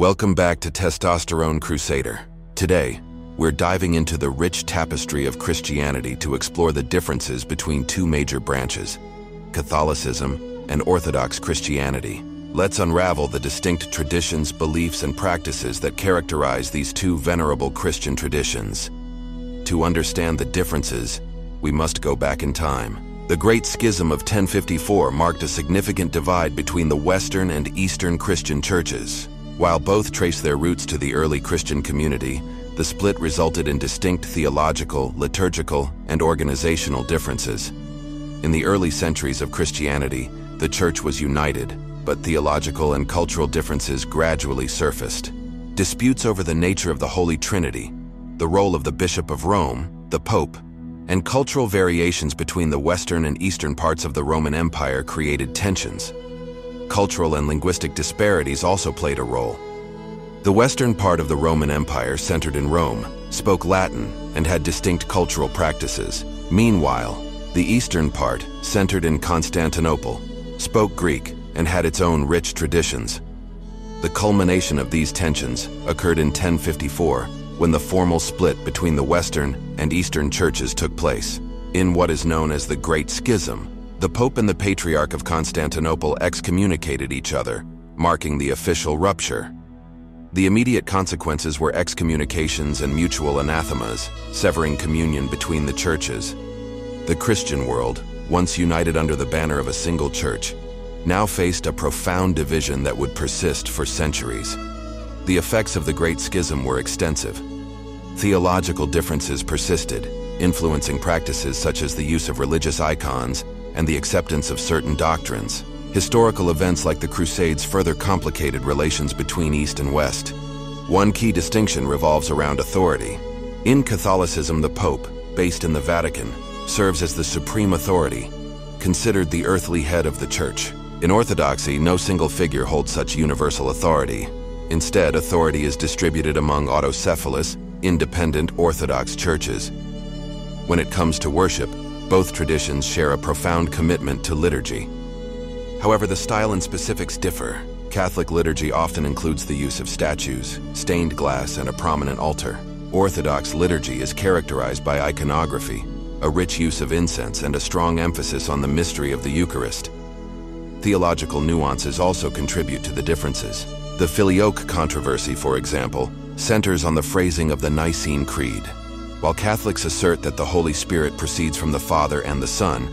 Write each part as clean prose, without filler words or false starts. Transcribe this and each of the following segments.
Welcome back to Testosterone Crusader. Today, we're diving into the rich tapestry of Christianity to explore the differences between two major branches, Catholicism and Orthodox Christianity. Let's unravel the distinct traditions, beliefs, and practices that characterize these two venerable Christian traditions. To understand the differences, we must go back in time. The Great Schism of 1054 marked a significant divide between the Western and Eastern Christian churches. While both trace their roots to the early Christian community, the split resulted in distinct theological, liturgical, and organizational differences. In the early centuries of Christianity, the Church was united, but theological and cultural differences gradually surfaced. Disputes over the nature of the Holy Trinity, the role of the Bishop of Rome, the Pope, and cultural variations between the Western and Eastern parts of the Roman Empire created tensions. Cultural and linguistic disparities also played a role. The western part of the Roman Empire, centered in Rome, spoke Latin and had distinct cultural practices. Meanwhile, the eastern part, centered in Constantinople, spoke Greek and had its own rich traditions. The culmination of these tensions occurred in 1054, when the formal split between the Western and Eastern churches took place. In what is known as the Great Schism, the Pope and the Patriarch of Constantinople excommunicated each other, marking the official rupture. The immediate consequences were excommunications and mutual anathemas, severing communion between the churches. The Christian world, once united under the banner of a single church, now faced a profound division that would persist for centuries. The effects of the Great Schism were extensive. Theological differences persisted, influencing practices such as the use of religious icons and the acceptance of certain doctrines. Historical events like the Crusades further complicated relations between East and West. One key distinction revolves around authority. In Catholicism, the Pope, based in the Vatican, serves as the supreme authority, considered the earthly head of the Church. In Orthodoxy, no single figure holds such universal authority. Instead, authority is distributed among autocephalous, independent Orthodox churches. When it comes to worship, both traditions share a profound commitment to liturgy. However, the style and specifics differ. Catholic liturgy often includes the use of statues, stained glass, and a prominent altar. Orthodox liturgy is characterized by iconography, a rich use of incense, and a strong emphasis on the mystery of the Eucharist. Theological nuances also contribute to the differences. The Filioque controversy, for example, centers on the phrasing of the Nicene Creed. While Catholics assert that the Holy Spirit proceeds from the Father and the Son,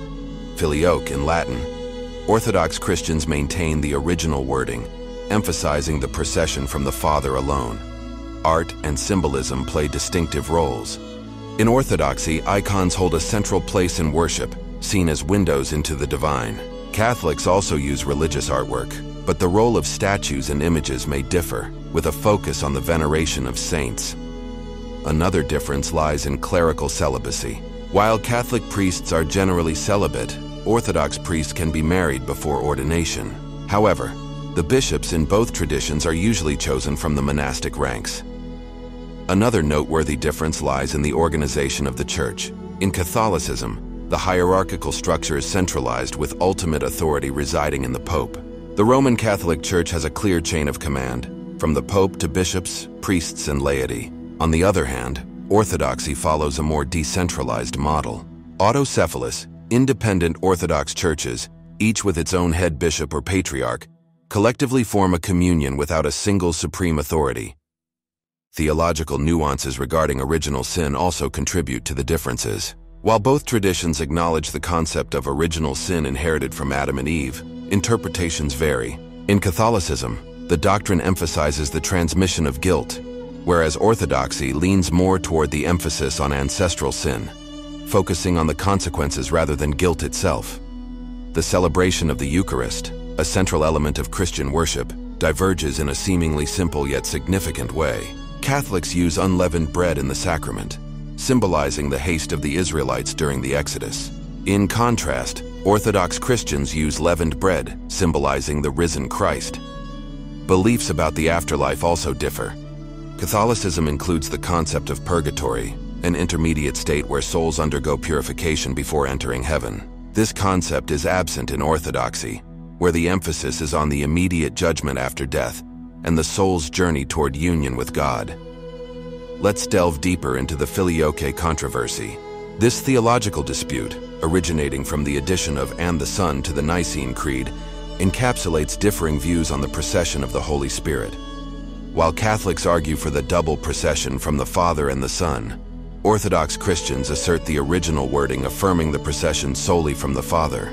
Filioque in Latin, Orthodox Christians maintain the original wording, emphasizing the procession from the Father alone. Art and symbolism play distinctive roles. In Orthodoxy, icons hold a central place in worship, seen as windows into the divine. Catholics also use religious artwork, but the role of statues and images may differ, with a focus on the veneration of saints. Another difference lies in clerical celibacy. While Catholic priests are generally celibate, Orthodox priests can be married before ordination. However, the bishops in both traditions are usually chosen from the monastic ranks. Another noteworthy difference lies in the organization of the Church. In Catholicism, the hierarchical structure is centralized, with ultimate authority residing in the Pope. The Roman Catholic Church has a clear chain of command, from the Pope to bishops, priests, and laity. On the other hand, Orthodoxy follows a more decentralized model. Autocephalous, independent Orthodox churches, each with its own head bishop or patriarch, collectively form a communion without a single supreme authority. Theological nuances regarding original sin also contribute to the differences. While both traditions acknowledge the concept of original sin inherited from Adam and Eve, interpretations vary. In Catholicism, the doctrine emphasizes the transmission of guilt, whereas Orthodoxy leans more toward the emphasis on ancestral sin, focusing on the consequences rather than guilt itself. The celebration of the Eucharist, a central element of Christian worship, diverges in a seemingly simple yet significant way. Catholics use unleavened bread in the sacrament, symbolizing the haste of the Israelites during the Exodus. In contrast, Orthodox Christians use leavened bread, symbolizing the risen Christ. Beliefs about the afterlife also differ. Catholicism includes the concept of purgatory, an intermediate state where souls undergo purification before entering heaven. This concept is absent in Orthodoxy, where the emphasis is on the immediate judgment after death, and the soul's journey toward union with God. Let's delve deeper into the filioque controversy. This theological dispute, originating from the addition of "and the Son" to the Nicene Creed, encapsulates differing views on the procession of the Holy Spirit. While Catholics argue for the double procession from the Father and the Son, Orthodox Christians assert the original wording affirming the procession solely from the Father.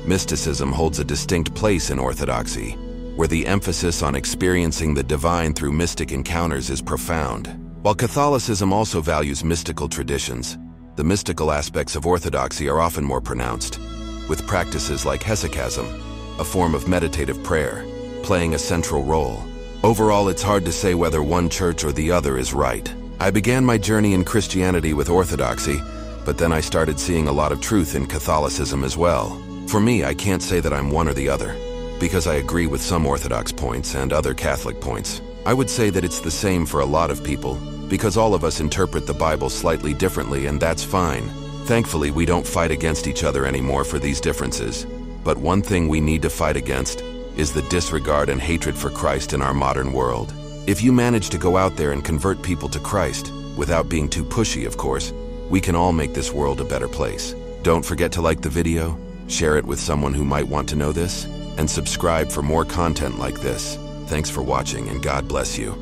Mysticism holds a distinct place in Orthodoxy, where the emphasis on experiencing the divine through mystic encounters is profound. While Catholicism also values mystical traditions, the mystical aspects of Orthodoxy are often more pronounced, with practices like hesychasm, a form of meditative prayer, playing a central role. Overall, it's hard to say whether one church or the other is right. I began my journey in Christianity with Orthodoxy, but then I started seeing a lot of truth in Catholicism as well. For me, I can't say that I'm one or the other, because I agree with some Orthodox points and other Catholic points. I would say that it's the same for a lot of people, because all of us interpret the Bible slightly differently, and that's fine. Thankfully, we don't fight against each other anymore for these differences. But one thing we need to fight against is the disregard and hatred for Christ in our modern world. If you manage to go out there and convert people to Christ, without being too pushy, of course, we can all make this world a better place. Don't forget to like the video, share it with someone who might want to know this, and subscribe for more content like this. Thanks for watching, and God bless you.